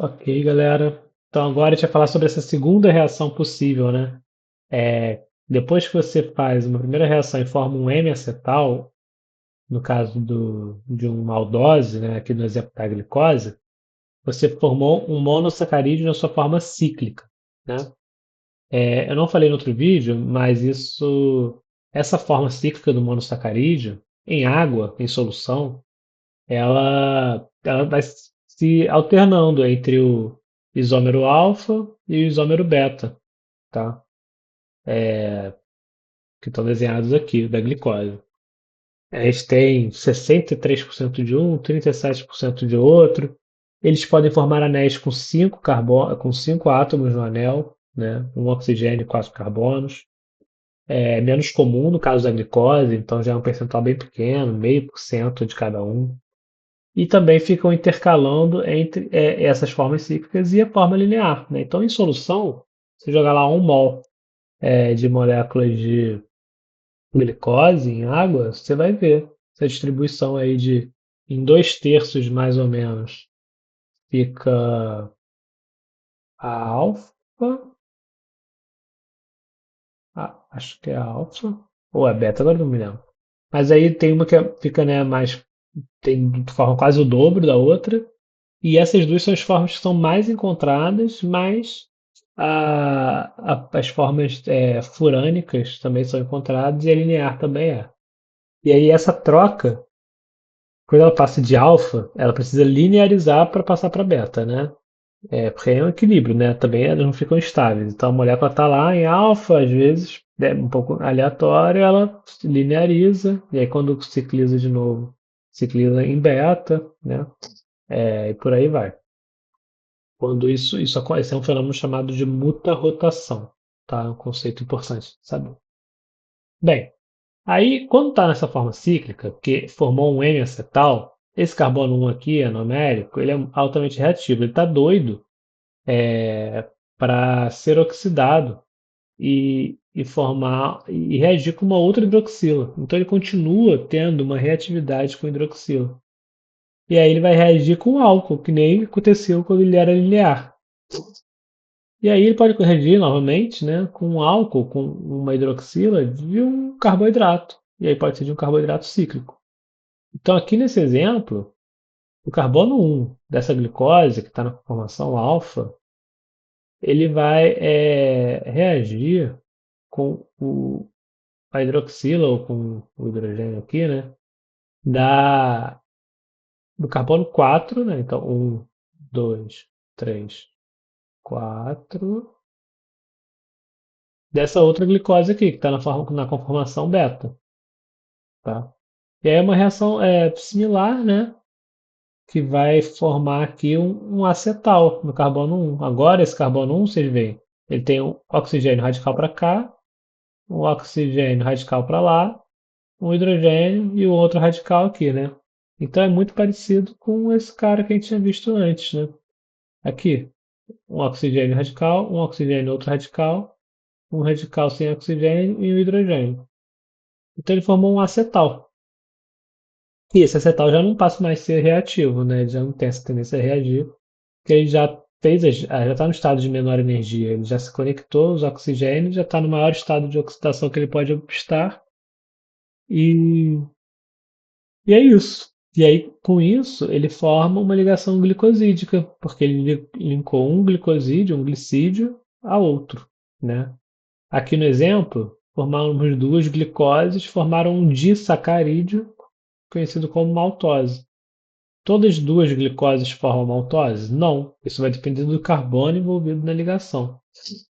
Ok, galera. Então agora a gente vai falar sobre essa segunda reação possível, né? Depois que você faz uma primeira reação e forma um M-acetal, no caso de uma aldose, né, aqui no exemplo da glicose, você formou um monossacarídeo na sua forma cíclica, né? Eu não falei no outro vídeo, mas essa forma cíclica do monossacarídeo, em água, em solução, ela vai se alternando entre o isômero alfa e o isômero beta, tá? Que estão desenhados aqui, da glicose. A gente tem 63% de um, 37% de outro. Eles podem formar anéis com 5 átomos no anel, né? Um oxigênio e 4 carbonos. É menos comum no caso da glicose, então já é um percentual bem pequeno, 0,5% de cada um. E também ficam intercalando entre essas formas cíclicas e a forma linear, né? Então, em solução, se jogar lá 1 mol de moléculas de glicose em água, você vai ver essa distribuição aí em 2/3 mais ou menos, fica a alfa, acho que é a alfa, ou é beta, agora não me lembro. Mas aí tem uma que fica, né, forma quase o dobro da outra. E essas duas são as formas que são mais encontradas, mas as formas furânicas também são encontradas e a linear também é. E aí essa troca, quando ela passa de alfa, ela precisa linearizar para passar para beta, né? Porque é um equilíbrio, né? Também elas não ficam estáveis. Então a molécula está lá em alfa, às vezes é um pouco aleatório, ela se lineariza, e aí quando cicliza de novo, cicliza em beta, né? E por aí vai. Quando isso acontece, é um fenômeno chamado de muta-rotação, tá? É um conceito importante, sabe? Bem, aí quando está nessa forma cíclica, que formou um N-acetal, esse carbono 1 aqui, anomérico, ele é altamente reativo, ele está doido para ser oxidado e reagir com uma outra hidroxila. Então ele continua tendo uma reatividade com hidroxila. E aí ele vai reagir com álcool, que nem aconteceu quando ele era linear. E aí ele pode corrigir novamente, né, com um álcool, com uma hidroxila de um carboidrato. E aí pode ser de um carboidrato cíclico. Então aqui nesse exemplo, o carbono 1 dessa glicose, que está na conformação alfa, ele vai reagir com a hidroxila, ou com o hidrogênio aqui, né, da, do carbono 4, né, então 2, 3, 4, dessa outra glicose aqui, que está na conformação beta. Tá? E aí é uma reação similar, né? Que vai formar aqui um acetal no carbono 1. Agora, esse carbono 1, vocês veem, ele tem um oxigênio radical para cá, um oxigênio radical para lá, um hidrogênio e o outro radical aqui, né? Então é muito parecido com esse cara que a gente tinha visto antes, né? Aqui, um oxigênio radical, um oxigênio outro radical, um radical sem oxigênio e um hidrogênio. Então ele formou um acetal. E esse acetal já não passa mais a ser reativo, né? Ele já não tem essa tendência a reagir, porque ele já está no estado de menor energia, ele já se conectou, os oxigênios, já está no maior estado de oxidação que ele pode estar, e, e é isso. E aí, com isso, ele forma uma ligação glicosídica, porque ele linkou um glicosídeo, um glicídio, a outro, né? Aqui no exemplo, formamos duas glicoses, formaram um disacarídeo, conhecido como maltose. Todas as duas glicoses formam maltose? Não. Isso vai depender do carbono envolvido na ligação.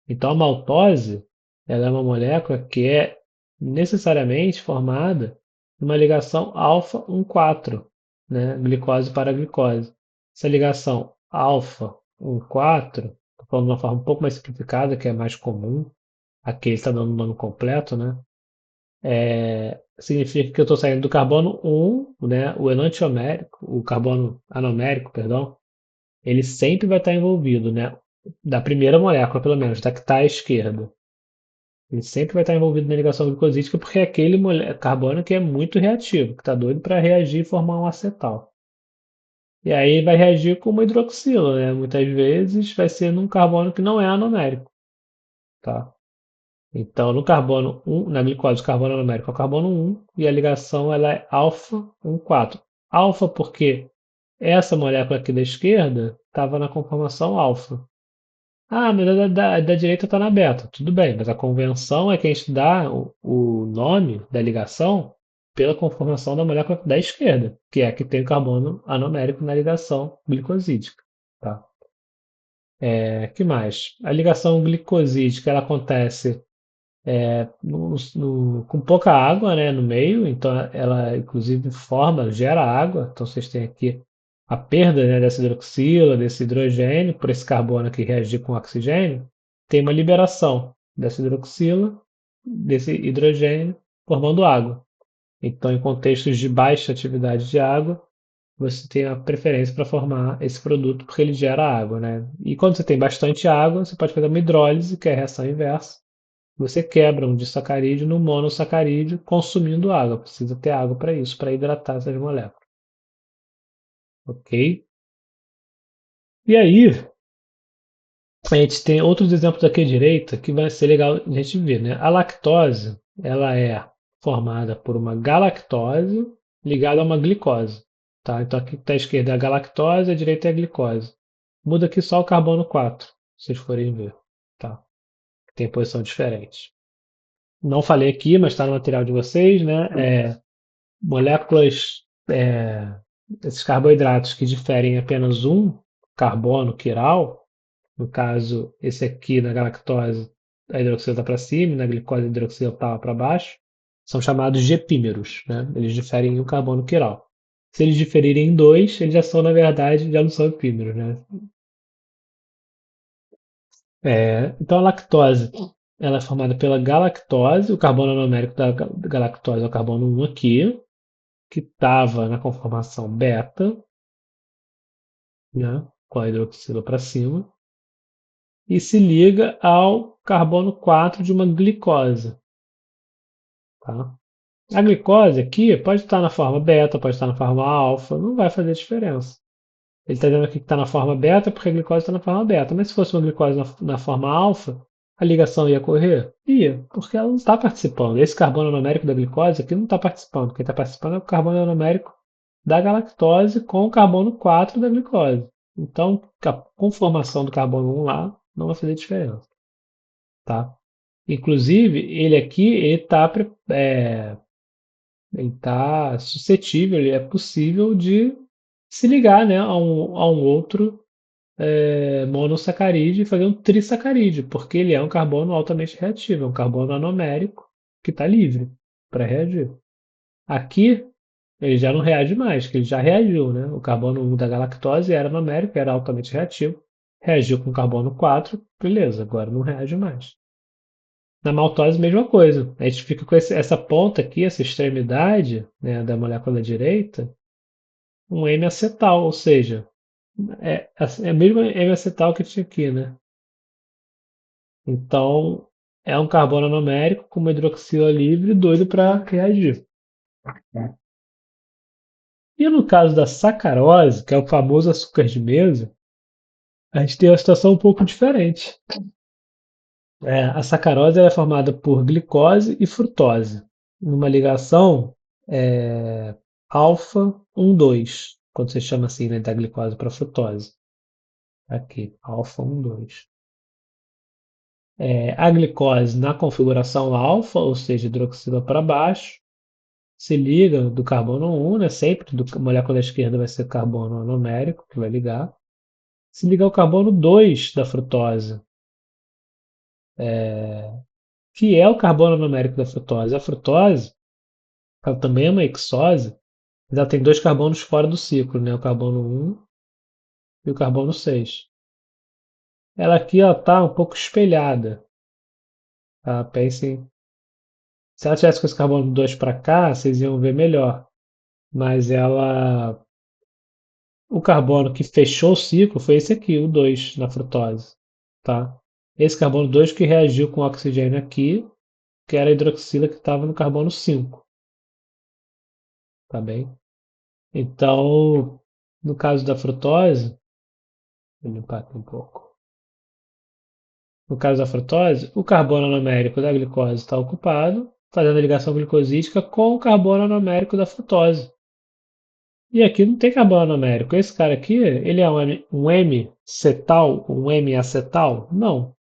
Então, a maltose, ela é uma molécula que é necessariamente formada numa ligação alfa 1,4, né? Glicose para glicose. Essa ligação alfa 1,4, estou falando de uma forma um pouco mais simplificada, que é mais comum. Aqui ele está dando o nome completo, né? Significa que eu estou saindo do carbono 1, né, o enantiomérico, o carbono anomérico, perdão, ele sempre vai estar envolvido, né, da primeira molécula, pelo menos, da que está à esquerda. Ele sempre vai estar envolvido na ligação glicosídica porque é aquele carbono que é muito reativo, que está doido para reagir e formar um acetal. E aí vai reagir com uma hidroxila, né? Muitas vezes vai ser num carbono que não é anomérico, tá? Então, no carbono 1, na glicose, o carbono anomérico é o carbono 1 e a ligação ela é alfa 1,4. Alfa porque essa molécula aqui da esquerda estava na conformação alfa. Ah, mas a da direita está na beta. Tudo bem, mas a convenção é que a gente dá o nome da ligação pela conformação da molécula da esquerda, que é a que tem o carbono anomérico na ligação glicosídica. Tá? Que mais? A ligação glicosídica ela acontece com pouca água, né, no meio, então ela inclusive gera água. Então vocês têm aqui a perda, né, dessa hidroxila, desse hidrogênio, por esse carbono aqui reagir com oxigênio, tem uma liberação dessa hidroxila, desse hidrogênio, formando água. Então, em contextos de baixa atividade de água, você tem a preferência para formar esse produto porque ele gera água, né? E quando você tem bastante água, você pode fazer uma hidrólise, que é a reação inversa. Você quebra um disacarídeo no monossacarídeo consumindo água. Precisa ter água para isso, para hidratar essas moléculas. Ok? E aí, a gente tem outros exemplos aqui à direita que vai ser legal a gente ver, né? A lactose, ela é formada por uma galactose ligada a uma glicose, tá? Então aqui está à esquerda é a galactose, à direita é a glicose. Muda aqui só o carbono 4, se vocês forem ver, tá? Tem posição diferente. Não falei aqui, mas está no material de vocês, né? Moléculas, esses carboidratos que diferem apenas um carbono quiral, no caso, esse aqui na galactose, a hidroxila está para cima, e na glicose a hidroxila está para baixo, são chamados de epímeros, né? Eles diferem em um carbono quiral. Se eles diferirem em dois, eles já são, na verdade, já não são epímeros, né? Então a lactose, ela é formada pela galactose, o carbono anomérico da galactose é o carbono 1 aqui, que estava na conformação beta, né? Com a hidroxila para cima, e se liga ao carbono 4 de uma glicose, tá? A glicose aqui pode estar na forma beta, pode estar na forma alfa, não vai fazer diferença. Ele está dizendo aqui que está na forma beta porque a glicose está na forma beta, mas se fosse uma glicose na forma alfa, a ligação ia correr? Ia, porque ela não está participando. Esse carbono anomérico da glicose aqui não está participando. Quem está participando é o carbono anomérico da galactose com o carbono 4 da glicose. Então, a conformação do carbono 1 lá não vai fazer diferença, tá? Inclusive, ele aqui, ele tá suscetível, ele é possível de se ligar, né, a um outro monossacarídeo e fazer um trissacarídeo, porque ele é um carbono altamente reativo, é um carbono anomérico que está livre para reagir. Aqui, ele já não reage mais, que ele já reagiu, né? O carbono 1 da galactose era anomérico, era altamente reativo, reagiu com o carbono 4, beleza, agora não reage mais. Na maltose, mesma coisa. A gente fica com essa ponta aqui, essa extremidade, né, da molécula direita, um M-acetal, ou seja, é o mesmo M-acetal que tinha aqui, né? Então, é um carbono anomérico com uma hidroxila livre doido para reagir. E no caso da sacarose, que é o famoso açúcar de mesa, a gente tem uma situação um pouco diferente. A sacarose é formada por glicose e frutose, numa ligação é, alfa 1,2, quando você chama assim, né, da glicose para frutose. Aqui, alfa 1,2. A glicose na configuração alfa, ou seja, hidroxila para baixo, se liga do carbono 1, né? Sempre a molécula da esquerda vai ser carbono anomérico, que vai ligar. Se ligar ao carbono 2 da frutose, que é o carbono anomérico da frutose. A frutose, ela também é uma hexose, mas ela tem dois carbonos fora do ciclo, né? O carbono 1 e o carbono 6. Ela aqui está um pouco espelhada. Tá? Pensem, se ela tivesse com esse carbono 2 para cá, vocês iam ver melhor. Mas o carbono que fechou o ciclo foi esse aqui, o 2 na frutose, tá? Esse carbono 2 que reagiu com o oxigênio aqui, que era a hidroxila que estava no carbono 5, tá bem? Então, No caso da frutose, vou limpar aqui um pouco. No caso da frutose, o carbono anomérico da glicose está ocupado, fazendo a ligação glicosídica com o carbono anomérico da frutose. E aqui não tem carbono anomérico. Esse cara aqui, ele é um M-cetal, um M-acetal? Não.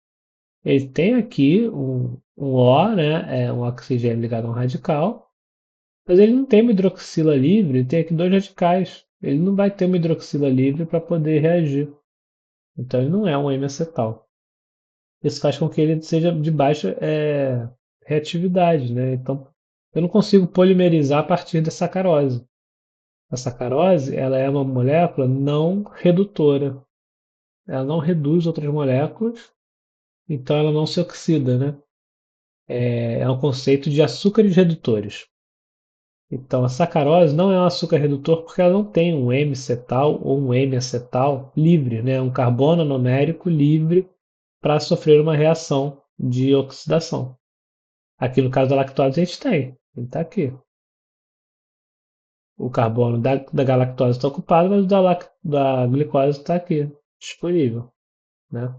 Ele tem aqui um O, né? É um oxigênio ligado a um radical, mas ele não tem uma hidroxila livre, ele tem aqui dois radicais. Ele não vai ter uma hidroxila livre para poder reagir. Então ele não é um M-acetal. Isso faz com que ele seja de baixa reatividade, né? Então eu não consigo polimerizar a partir da sacarose. A sacarose, ela é uma molécula não redutora. Ela não reduz outras moléculas, então ela não se oxida, né? É um conceito de açúcares redutores. Então, a sacarose não é um açúcar redutor porque ela não tem um M-cetal ou um M-acetal livre, né? Um carbono anomérico livre para sofrer uma reação de oxidação. Aqui no caso da lactose a gente tem, ele está aqui. O carbono da galactose está ocupado, mas o da glicose está aqui, disponível. Né?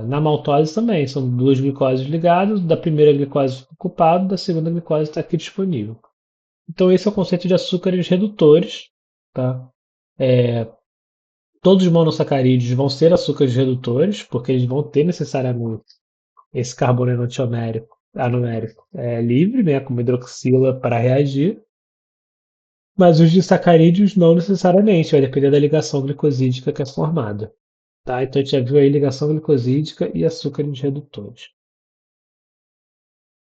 Na maltose também, são duas glicoses ligadas, da primeira glicose ocupado, da segunda glicose está aqui disponível. Então esse é o conceito de açúcares redutores. Tá? Todos os monossacarídeos vão ser açúcares redutores, porque eles vão ter necessariamente esse carbono anomérico livre, né, como hidroxila para reagir, mas os disacarídeos não necessariamente, vai depender da ligação glicosídica que é formada. Tá? Então a gente já viu aí ligação glicosídica e açúcares redutores.